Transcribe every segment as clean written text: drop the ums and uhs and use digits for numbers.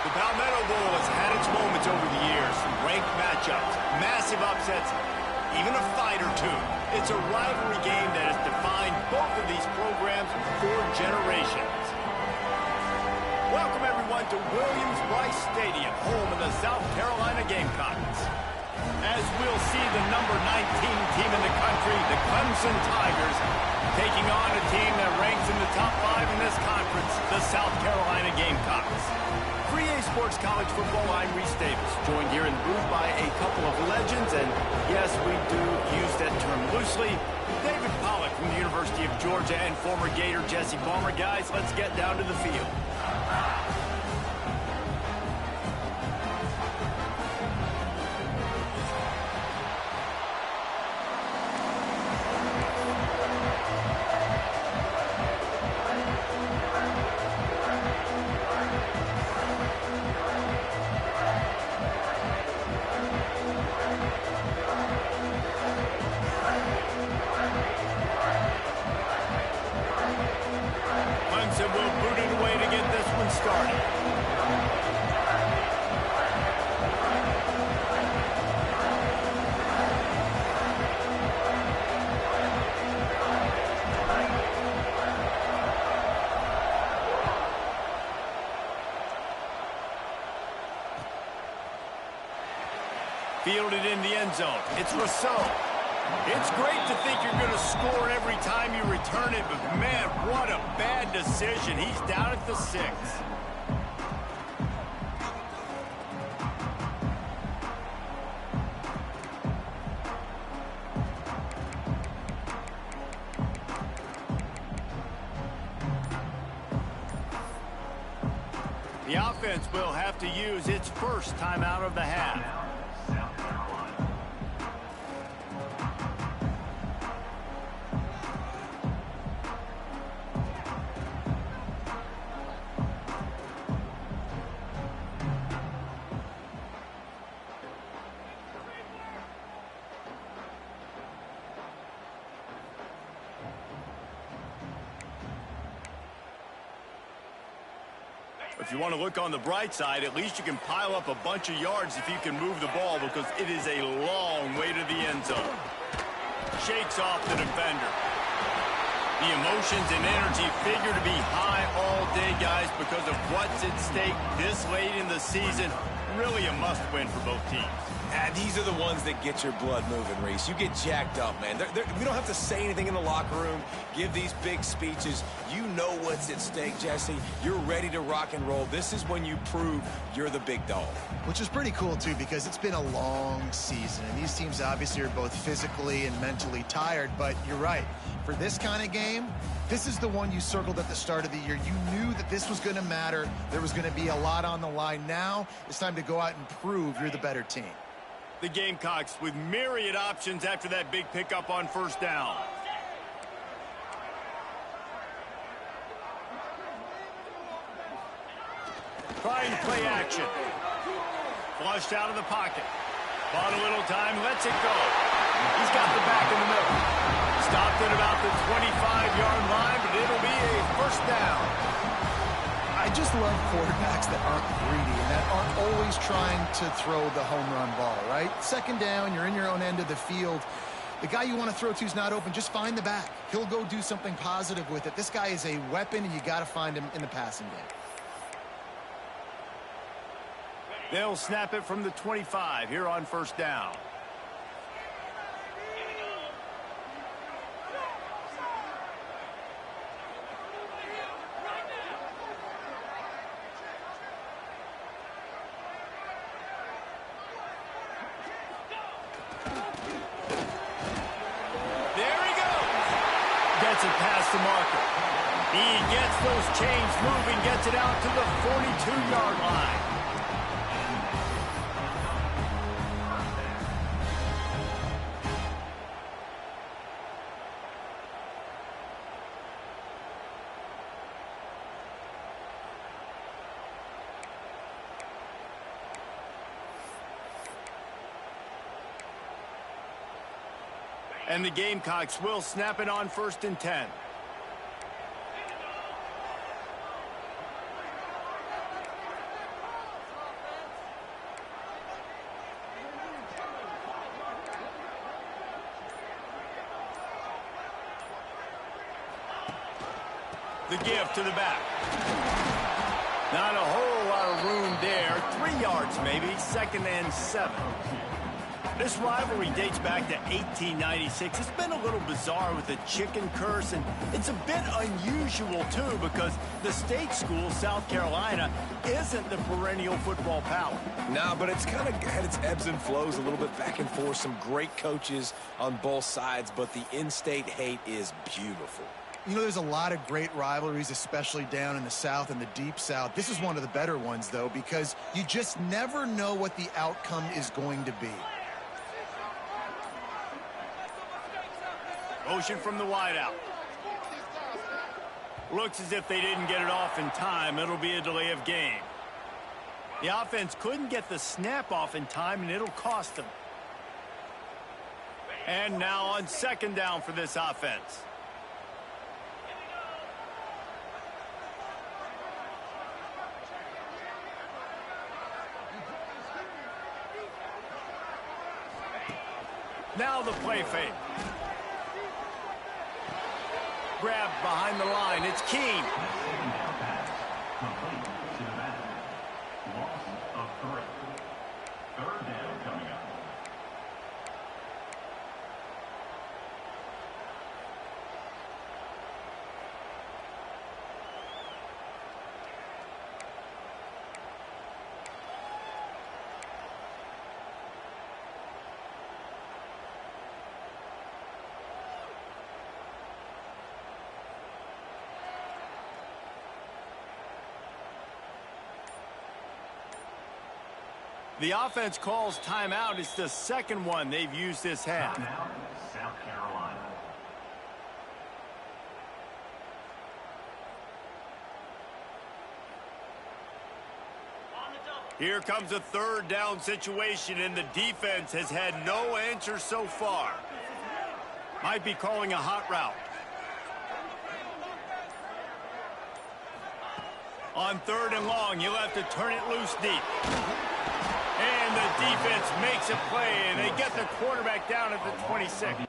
The Palmetto Bowl has had its moments over the years. Some ranked matchups, massive upsets, even a fight or two. It's a rivalry game that has defined both of these programs for generations. Welcome, everyone, to Williams-Brice Stadium, home of the South Carolina Gamecocks. As we'll see the number 19 team in the country, the Clemson Tigers, taking on a team that ranks in the top 5 in this conference, the South Carolina Gamecocks. For EA Sports College Football, I'm Reese Davis, joined here in the booth by a couple of legends, and yes, we do use that term loosely. David Pollack from the University of Georgia and former Gator Jesse Palmer. Guys, let's get down to the field. Clemson will boot it away to get this one started. Fielded in the end zone. It's Rousseau. It's great to think you're going to score every time you return it, but man, what a bad decision. He's down at the 6. The offense will have to use its first timeout of the half. If you want to look on the bright side, at least you can pile up a bunch of yards if you can move the ball, because it is a long way to the end zone. Shakes off the defender. The emotions and energy figure to be high all day, guys, because of what's at stake this late in the season. Really a must-win for both teams. These are the ones that get your blood moving, Reese. You get jacked up, man. We don't have to say anything in the locker room, give these big speeches. You know what's at stake, Jesse. You're ready to rock and roll. This is when you prove you're the big dog. Which is pretty cool, too, because it's been a long season, and these teams obviously are both physically and mentally tired, but you're right. For this kind of game, this is the one you circled at the start of the year. You knew that this was going to matter. There was going to be a lot on the line. Now it's time to go out and prove you're the better team. The Gamecocks with myriad options after that big pickup on first down. Trying play action. Flushed out of the pocket. Bought a little time, lets it go. He's got the back in the middle. Stopped at about the 25-yard line, but it'll be a first down. I just love quarterbacks that aren't greedy and that aren't always trying to throw the home run ball, right? Second down, you're in your own end of the field. The guy you want to throw to is not open. Just find the back. He'll go do something positive with it. This guy is a weapon, and you got to find him in the passing game. They'll snap it from the 25 here on first down. Gets it past the marker. He gets those chains moving, gets it out to the 42-yard line. And the Gamecocks will snap it on first and 10. The give to the back. Not a whole lot of room there. 3 yards maybe. 2nd and 7. This rivalry dates back to 1896. It's been a little bizarre with the chicken curse, and it's a bit unusual, too, because the state school, South Carolina, isn't the perennial football power. No, but it's kind of had its ebbs and flows a little bit back and forth. Some great coaches on both sides, but the in-state hate is beautiful. You know, there's a lot of great rivalries, especially down in the South and the Deep South. This is one of the better ones, though, because you just never know what the outcome is going to be. Motion from the wideout. Looks as if they didn't get it off in time. It'll be a delay of game. The offense couldn't get the snap off in time, and it'll cost them. And now on 2nd down for this offense. Now the play fake. Grab behind the line. It's Keene. The offense calls timeout. It's the 2nd one they've used this half. South Carolina. Here comes a 3rd down situation, and the defense has had no answer so far. Might be calling a hot route. On 3rd and long, you'll have to turn it loose deep. And the defense makes a play, and they get the quarterback down at the 26.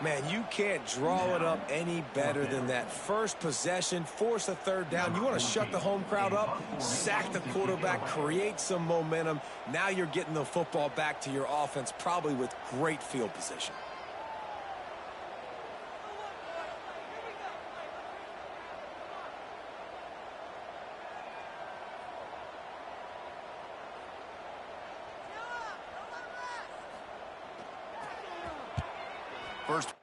Man, you can't draw it up any better than that. First possession, force a 3rd down. You want to shut the home crowd up, sack the quarterback, create some momentum. Now you're getting the football back to your offense, probably with great field position. First.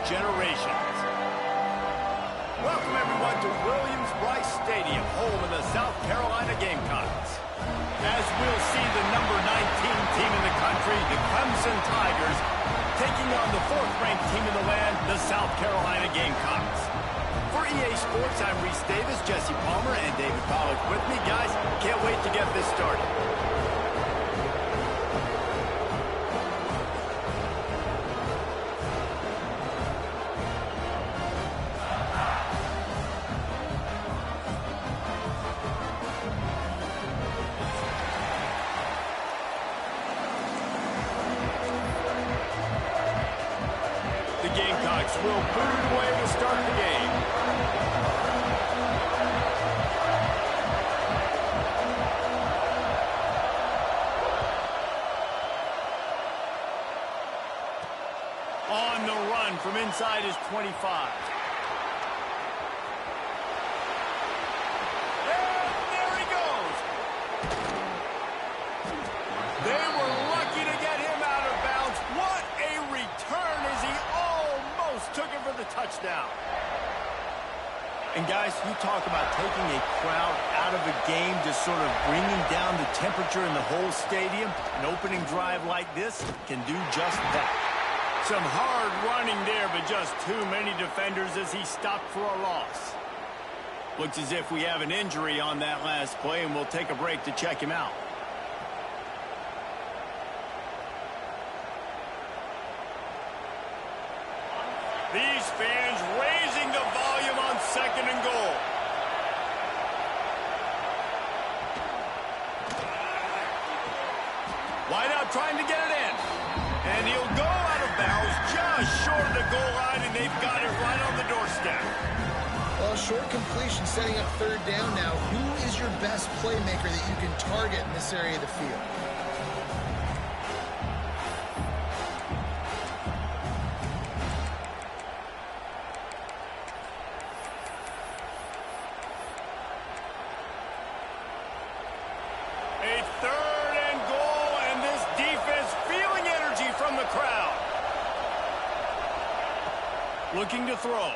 generations. Welcome, everyone, to Williams-Brice Stadium, home of the South Carolina Gamecocks. As we'll see the number 19 team in the country, the Clemson Tigers, taking on the 4th-ranked team in the land, the South Carolina Gamecocks. For EA Sports, I'm Reese Davis, Jesse Palmer, and David Pollack with me. Guys, can't wait to get this started. The Gamecocks will put it away to start the game. On the run from inside his 25. And there he goes. They were lucky to get him out of bounds. What a return as he almost took it for the touchdown. And guys, you talk about taking a crowd out of a game, just sort of bringing down the temperature in the whole stadium. An opening drive like this can do just that. Some hard running there, but just too many defenders as he stopped for a loss. Looks as if we have an injury on that last play, and we'll take a break to check him out. These fans raising the volume on 2nd and goal. Wide out trying to get it in. And he'll go out of bounds just short of the goal line, and they've got it right on the doorstep. Well, short completion setting up 3rd down now. Who is your best playmaker that you can target in this area of the field? A 3rd and goal, and this defense feeling energy from the crowd. Looking to throw.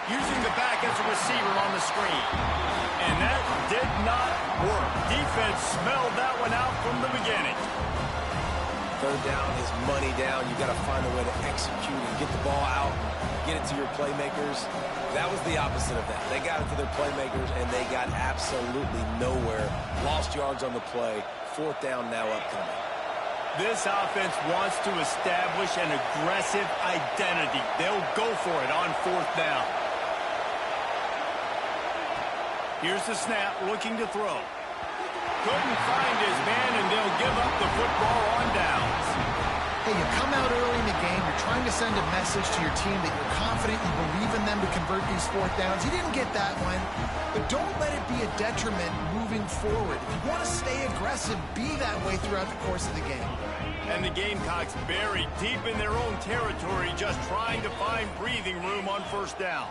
Using the back as a receiver on the screen. And that did not work. Defense smelled that one out from the beginning. 3rd down is money down. You've got to find a way to execute and get the ball out, get it to your playmakers. That was the opposite of that. They got it to their playmakers, and they got absolutely nowhere. Lost yards on the play. 4th down now upcoming. This offense wants to establish an aggressive identity. They'll go for it on 4th down. Here's the snap, looking to throw. Couldn't find his man, and they'll give up the football on downs. Hey, you come out early in the game, you're trying to send a message to your team that you're confident, you believe in them to convert these 4th downs. You didn't get that one, but don't let it be a detriment moving forward. If you want to stay aggressive, be that way throughout the course of the game. And the Gamecocks buried deep in their own territory, just trying to find breathing room on 1st down.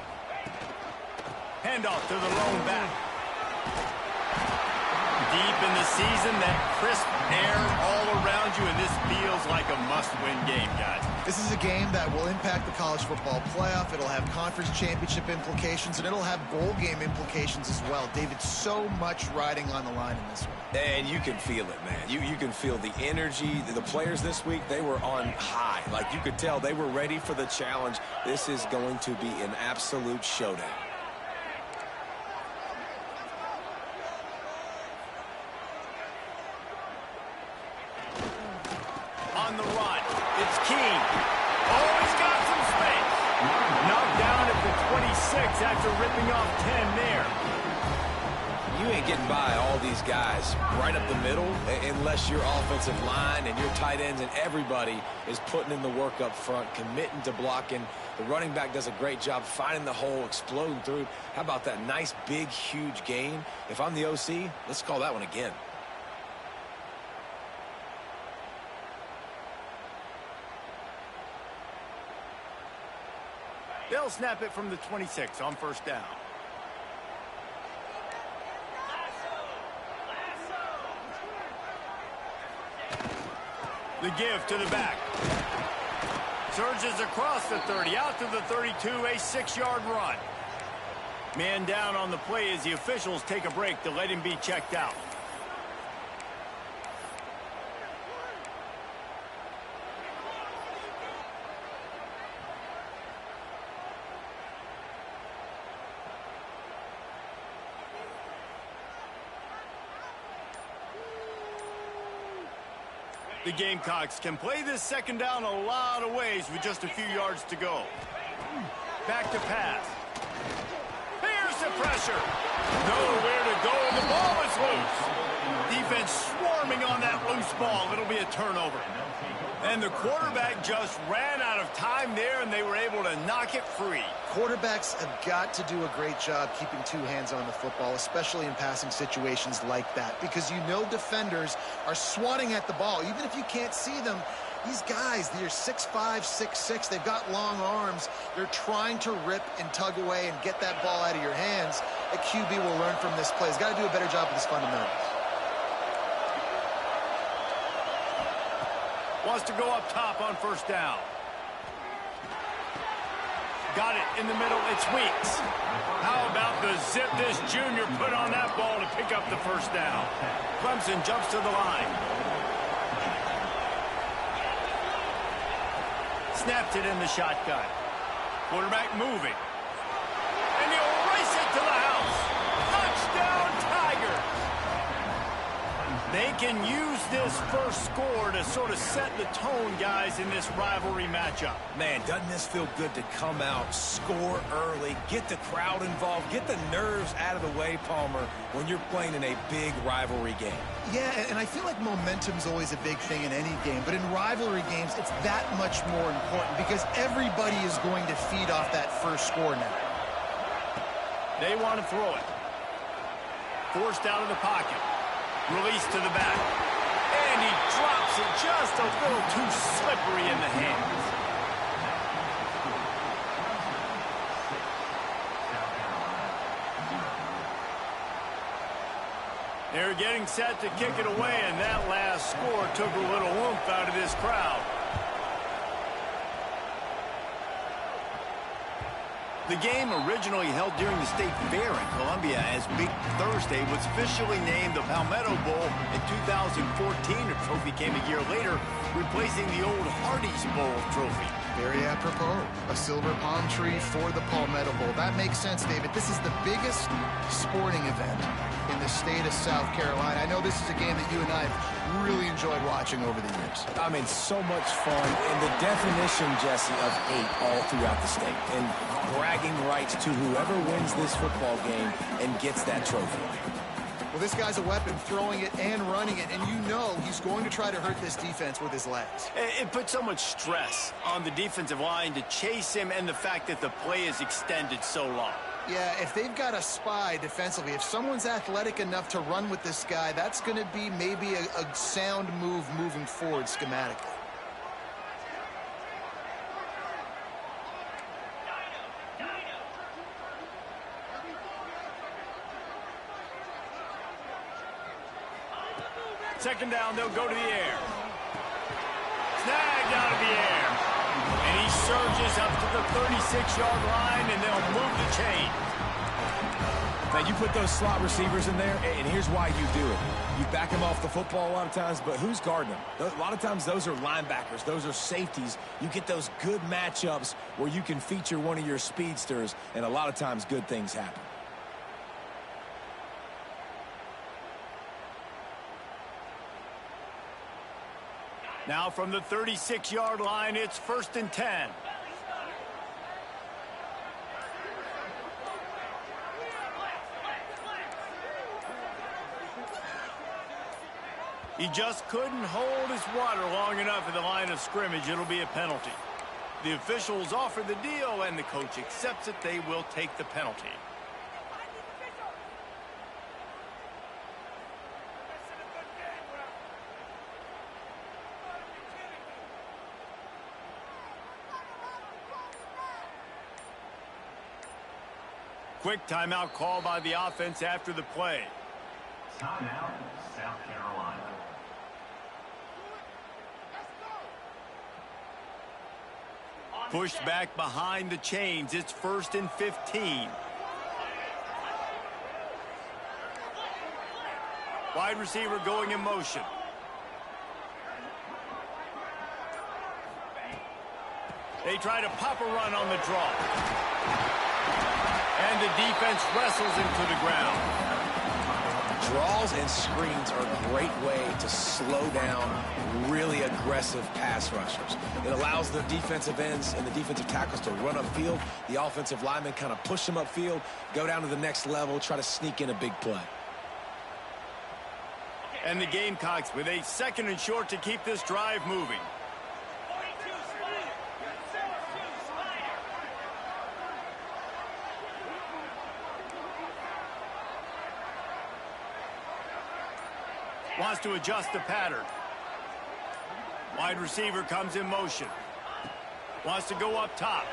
Handoff to the lone back. Deep in the season, that crisp air all around you, and this feels like a must-win game, guys. This is a game that will impact the college football playoff. It'll have conference championship implications, and it'll have bowl game implications as well. David, so much riding on the line in this one. And you can feel it, man. You can feel the energy. The players this week, they were on high. Like, you could tell they were ready for the challenge. This is going to be an absolute showdown. On the run, it's King. Oh, he's got some space. Knocked down at the 26 after ripping off 10 there. You ain't getting by all these guys right up the middle unless your offensive line and your tight ends and everybody is putting in the work up front, committing to blocking. The running back does a great job finding the hole, exploding through. How about that nice, big, huge gain? If I'm the OC, let's call that one again. They'll snap it from the 26 on 1st down. The give to the back. Surges across the 30, out to the 32, a 6-yard run. Man down on the play as the officials take a break to let him be checked out. The Gamecocks can play this second down a lot of ways with just a few yards to go. Back to pass. Here's the pressure. Nowhere to go, and the ball is loose. Defense swarming on that loose ball. It'll be a turnover. And the quarterback just ran out of time there, and they were able to knock it free. Quarterbacks have got to do a great job keeping two hands on the football, especially in passing situations like that, because you know defenders are swatting at the ball. Even if you can't see them, these guys, they're 6'5", 6'6", they've got long arms. They're trying to rip and tug away and get that ball out of your hands. A QB will learn from this play. He's got to do a better job with his fundamentals. Wants to go up top on first down. Got it in the middle. It's Weeks. How about the zip this junior put on that ball to pick up the first down? Clemson jumps to the line. Snaps it in the shotgun. Quarterback moving. And he'll race it to the house. Touchdown, Tigers. They can use this first score to sort of set the tone, guys, in this rivalry matchup. Man, doesn't this feel good to come out, score early, get the crowd involved, get the nerves out of the way, Palmer, when you're playing in a big rivalry game. Yeah, and I feel like momentum's always a big thing in any game, but in rivalry games, it's that much more important because everybody is going to feed off that first score now. They want to throw it. Forced out of the pocket. Release to the back. And he drops it just a little too slippery in the hands. They're getting set to kick it away, and that last score took a little oomph out of this crowd. The game, originally held during the State Fair in Columbia as Big Thursday, was officially named the Palmetto Bowl in 2014. The trophy came a year later, replacing the old Hardee's Bowl trophy. Very apropos. A silver palm tree for the Palmetto Bowl. That makes sense, David. This is the biggest sporting event in the state of South Carolina. I know this is a game that you and I have really enjoyed watching over the years. I mean, so much fun, and the definition, Jesse, of hate all throughout the state. And bragging rights to whoever wins this football game and gets that trophy. Well, this guy's a weapon, throwing it and running it, and you know he's going to try to hurt this defense with his legs. It puts so much stress on the defensive line to chase him and the fact that the play is extended so long. Yeah, if they've got a spy defensively, if someone's athletic enough to run with this guy, that's going to be maybe a sound move moving forward schematically. Second down, they'll go to the air. Snagged out of the air. And he surges up to the 36-yard line, and they'll move the chain. Now, you put those slot receivers in there, and here's why you do it. You back them off the football a lot of times, but who's guarding them? A lot of times those are linebackers. Those are safeties. You get those good matchups where you can feature one of your speedsters, and a lot of times good things happen. Now from the 36-yard line, it's 1st and 10. He just couldn't hold his water long enough at the line of scrimmage. It'll be a penalty. The officials offer the deal, and the coach accepts it. They will take the penalty. Quick timeout call by the offense after the play. Timeout, South Carolina. Pushed back behind the chains. It's 1st and 15. Wide receiver going in motion. They try to pop a run on the draw. And the defense wrestles him to the ground. Draws and screens are a great way to slow down really aggressive pass rushers. It allows the defensive ends and the defensive tackles to run upfield. The offensive linemen kind of push them upfield, go down to the next level, try to sneak in a big play. And the Gamecocks with a 2nd and short to keep this drive moving. Wants to adjust the pattern. Wide receiver comes in motion. Wants to go up top.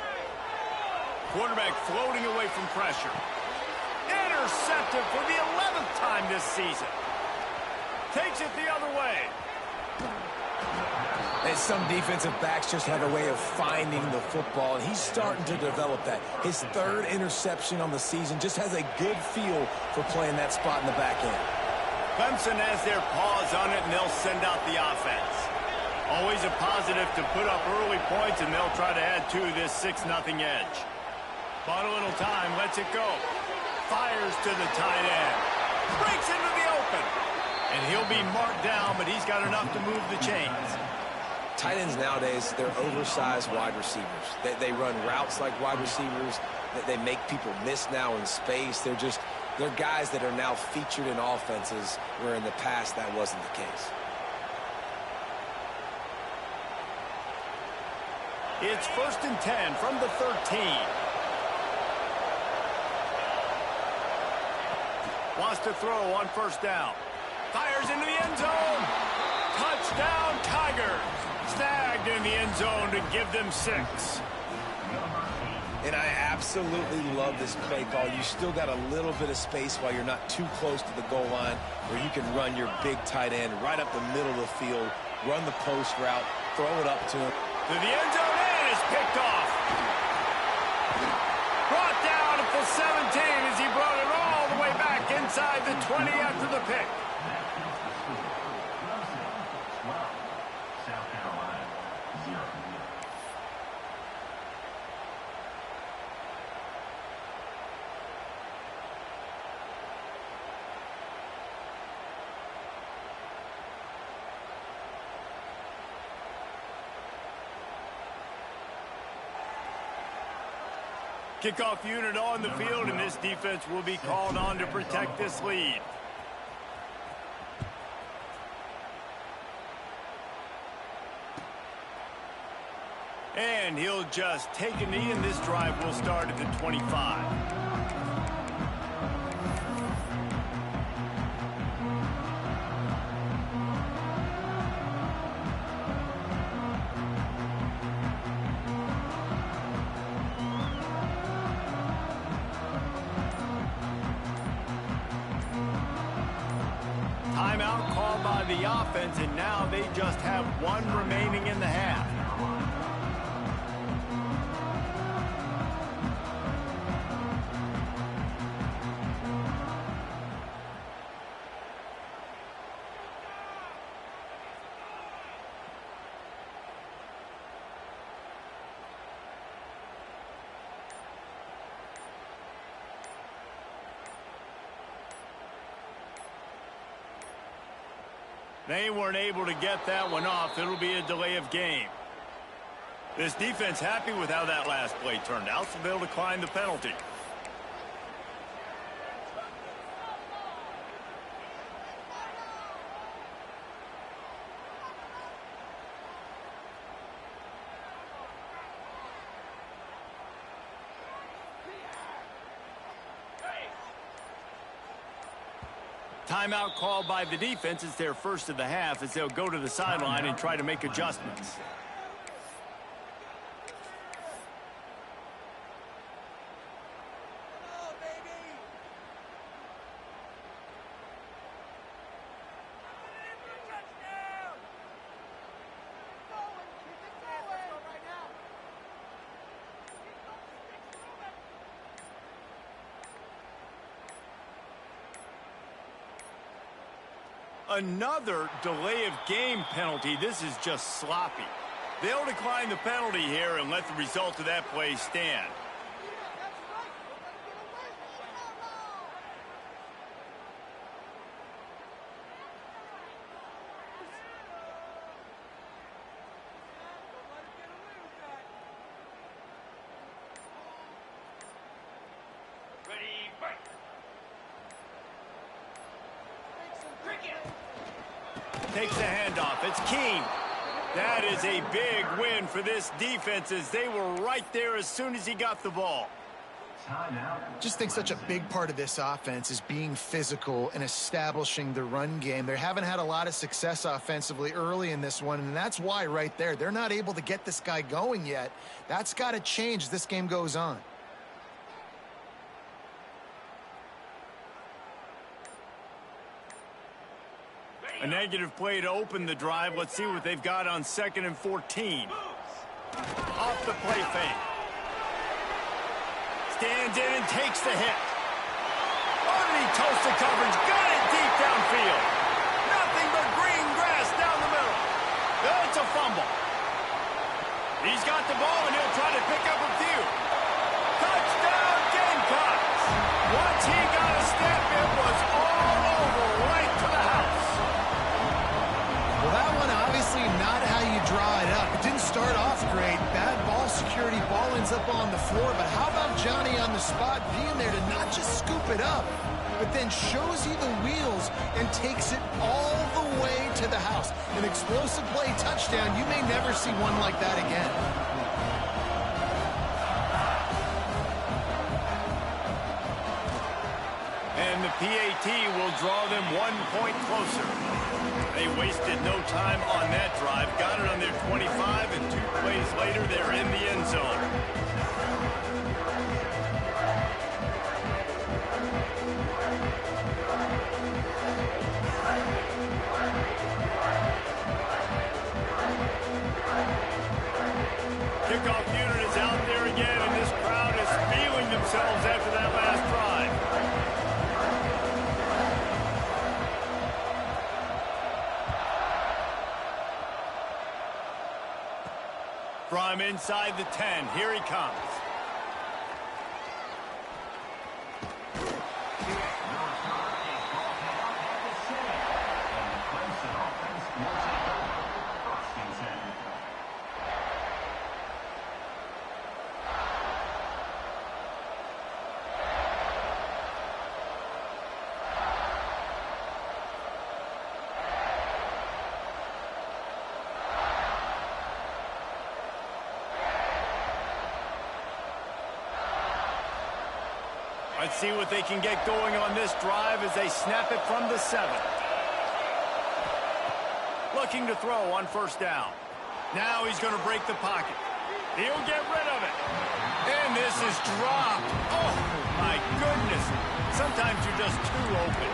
Quarterback floating away from pressure. Intercepted for the 11th time this season. Takes it the other way. And some defensive backs just have a way of finding the football, and he's starting to develop that. His 3rd interception on the season, just has a good feel for playing that spot in the back end. Clemson has their paws on it, and they'll send out the offense. Always a positive to put up early points, and they'll try to add to this 6-0 edge. Bought a little time, lets it go. Fires to the tight end. Breaks into the open. And he'll be marked down, but he's got enough to move the chains. Tight ends nowadays, they're oversized wide receivers. They run routes like wide receivers. They make people miss now in space. They're guys that are now featured in offenses where in the past that wasn't the case. It's 1st and 10 from the 13. Wants to throw on 1st down. Fires into the end zone. Touchdown, Tigers. Snagged in the end zone to give them 6. And I absolutely love this play call. You still got a little bit of space while you're not too close to the goal line where you can run your big tight end right up the middle of the field, run the post route, throw it up to him. To the end zone, and is picked off. Brought down at the 17 as he brought it all the way back inside the 20 after the pick. South Carolina, 0. Kickoff unit on the field, and this defense will be called on to protect this lead. And he'll just take a knee, and this drive will start at the 25. Timeout called by the offense, and now they just have 1 remaining in the half. They weren't able to get that one off. It'll be a delay of game. This defense happy with how that last play turned out, so they'll decline the penalty. Timeout called by the defense. It's their first of the half as they'll go to the sideline and try to make adjustments. Another delay of game penalty. This is just sloppy. They'll decline the penalty here and let the result of that play stand. Takes the handoff. It's Keene. That is a big win for this defense as they were right there as soon as he got the ball. Just think such a big part of this offense is being physical and establishing the run game. They haven't had a lot of success offensively early in this one, and that's why right there, they're not able to get this guy going yet. That's got to change as this game goes on. A negative play to open the drive. Let's see what they've got on 2nd and 14. Off the play fake. Stands in and takes the hit. Underneath toasted coverage. Got it deep downfield. Nothing but green grass down the middle. It's a fumble. He's got the ball and he'll try to pick up a few. Touchdown Gamecocks. Once he got a step, it was all over right to the house. Well, that one obviously not how you draw it up. It didn't start off great. Bad ball security. Ball ends up on the floor. But how about Johnny on the spot being there to not just scoop it up, but then shows you the wheels and takes it all the way to the house. An explosive play touchdown. You may never see one like that again. And the PAT will draw them 1 point closer. They wasted no time on that drive. Got it on their 25, and 2 plays later, they're in the end zone. Kickoff unit is out there again, and this crowd is feeling themselves after that last drive. From inside the 10, here he comes. Let's see what they can get going on this drive as they snap it from the 7. Looking to throw on 1st down. Now he's going to break the pocket. He'll get rid of it. And this is dropped. Oh, my goodness. Sometimes you're just too open.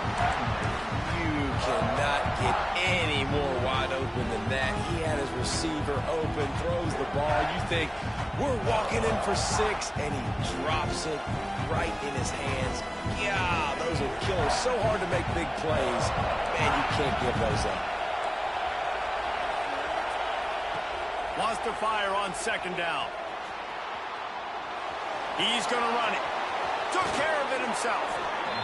You cannot get any more wide open than that. He had his receiver open, throws the ball. You think, we're walking in for 6, and he drops it right in his hands. Yeah, those are killers. So hard to make big plays. Man, you can't give those up. Wants to fire on 2nd down. He's going to run it. Took care of it himself.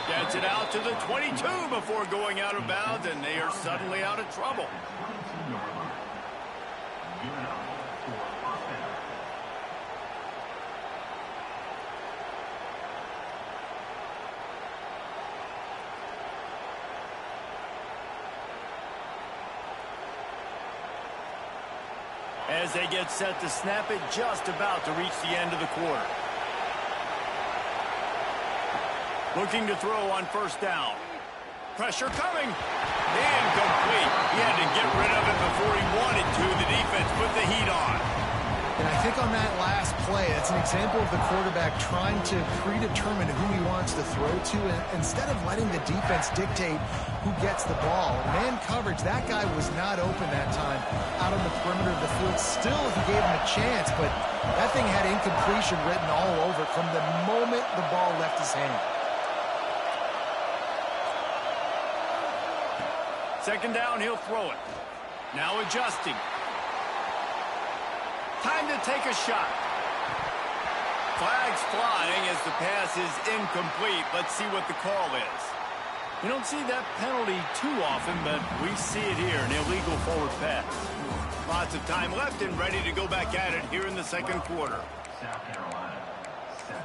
Gets it out to the 22 before going out of bounds, and they are suddenly out of trouble. As they get set to snap it, just about to reach the end of the quarter. Looking to throw on 1st down. Pressure coming. Incomplete. He had to get rid of it before he wanted to. The defense put the heat on. And I think on that last play, that's an example of the quarterback trying to predetermine who he wants to throw to, and instead of letting the defense dictate who gets the ball. Man coverage, that guy was not open that time out on the perimeter of the field. Still, if he gave him a chance, but that thing had incompletion written all over it from the moment the ball left his hand. Second down, he'll throw it. Now adjusting. Time to take a shot. Flags flying as the pass is incomplete. Let's see what the call is. You don't see that penalty too often, but we see it here, an illegal forward pass. Lots of time left and ready to go back at it here in the second quarter. South Carolina, 7.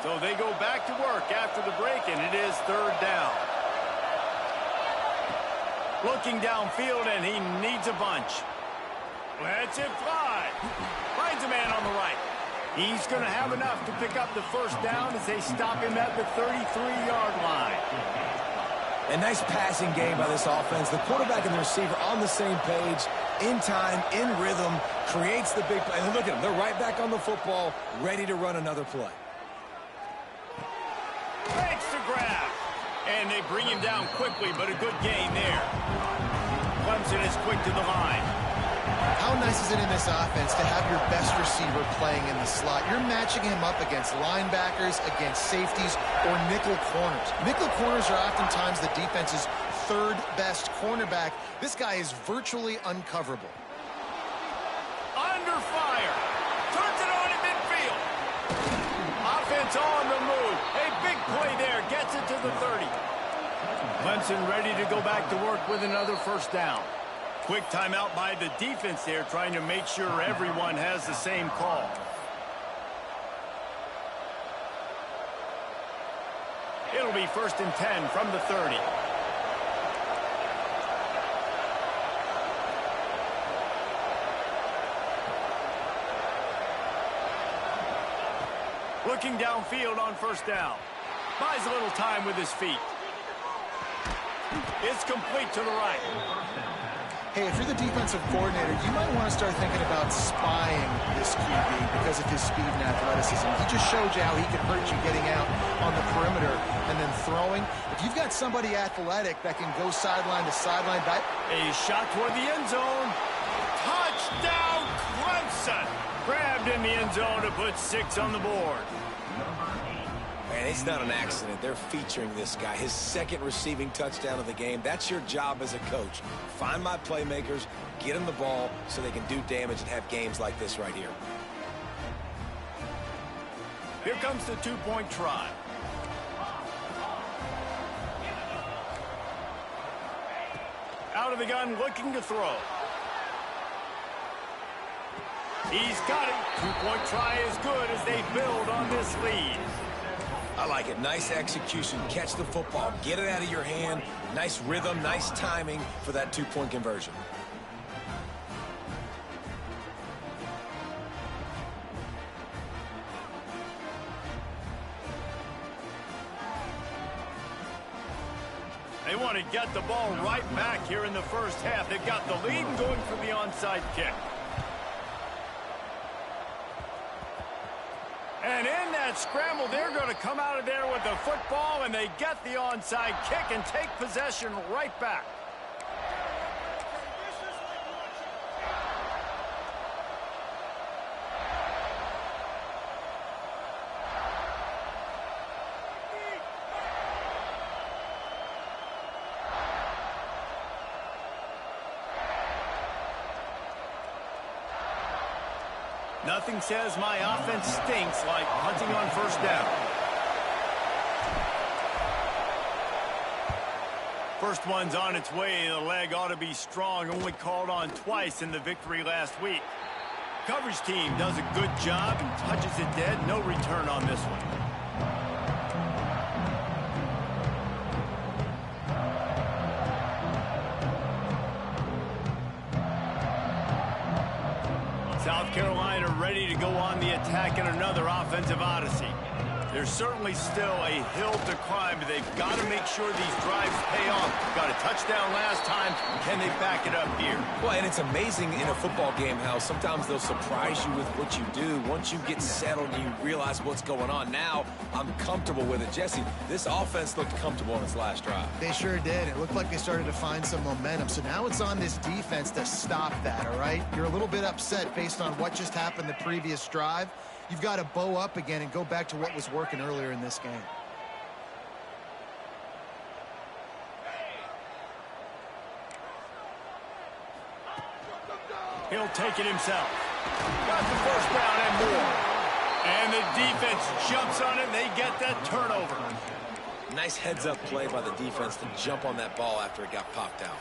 So they go back to work after the break, and it is third down. Looking downfield, and he needs a bunch. Lets it fly. Finds a man on the right. He's going to have enough to pick up the first down as they stop him at the 33-yard line. A nice passing game by this offense. The quarterback and the receiver on the same page, in time, in rhythm, creates the big play. And look at them. They're right back on the football, ready to run another play. Makes the grab. And they bring him down quickly, but a good gain there. Clemson is quick to the line. How nice is it in this offense to have your best receiver playing in the slot? You're matching him up against linebackers, against safeties, or nickel corners. Nickel corners are oftentimes the defense's third best cornerback. This guy is virtually uncoverable. Under fire. Turns it on in midfield. Offense on the move. A big play there. Gets it to the 30. Clemson ready to go back to work with another first down. Quick timeout by the defense there, trying to make sure everyone has the same call. It'll be 1st and 10 from the 30. Looking downfield on first down. Buys a little time with his feet. It's complete to the right. Hey, if you're the defensive coordinator, you might want to start thinking about spying this QB because of his speed and athleticism. He just showed you how he can hurt you getting out on the perimeter and then throwing. If you've got somebody athletic that can go sideline to sideline, A shot toward the end zone. Touchdown, Clemson! Grabbed in the end zone to put 6 on the board. Man, it's not an accident. They're featuring this guy. His second receiving touchdown of the game. That's your job as a coach. Find my playmakers, get them the ball so they can do damage and have games like this right here. Here comes the 2-point try. Out of the gun, looking to throw. He's got it. 2-point try is good as they build on this lead. I like it. Nice execution. Catch the football. Get it out of your hand. Nice rhythm, nice timing for that 2-point conversion. They want to get the ball right back here in the first half. They've got the lead and going for the onside kick. And in that scramble, they're going to come out of there with the football, and they get the onside kick and take possession right back. Nothing says my offense stinks like hunting on first down. First one's on its way. The leg ought to be strong. Only called on twice in the victory last week. Coverage team does a good job and touches it dead. No return on this one. South Carolina ready to go on the attack in another offensive odyssey. There's certainly still a hill to climb, but they've got to make sure these drives pay off. Got a touchdown last time. Can they back it up here? Well, and it's amazing in a football game how sometimes they'll surprise you with what you do. Once you get settled and you realize what's going on, now I'm comfortable with it. Jesse, this offense looked comfortable on its last drive. They sure did. It looked like they started to find some momentum. So now it's on this defense to stop that, all right? You're a little bit upset based on what just happened the previous drive. You've got to bow up again and go back to what was working earlier in this game. He'll take it himself. Got the first down and more. And the defense jumps on it, and they get that turnover. Nice heads-up play by the defense to jump on that ball after it got popped out.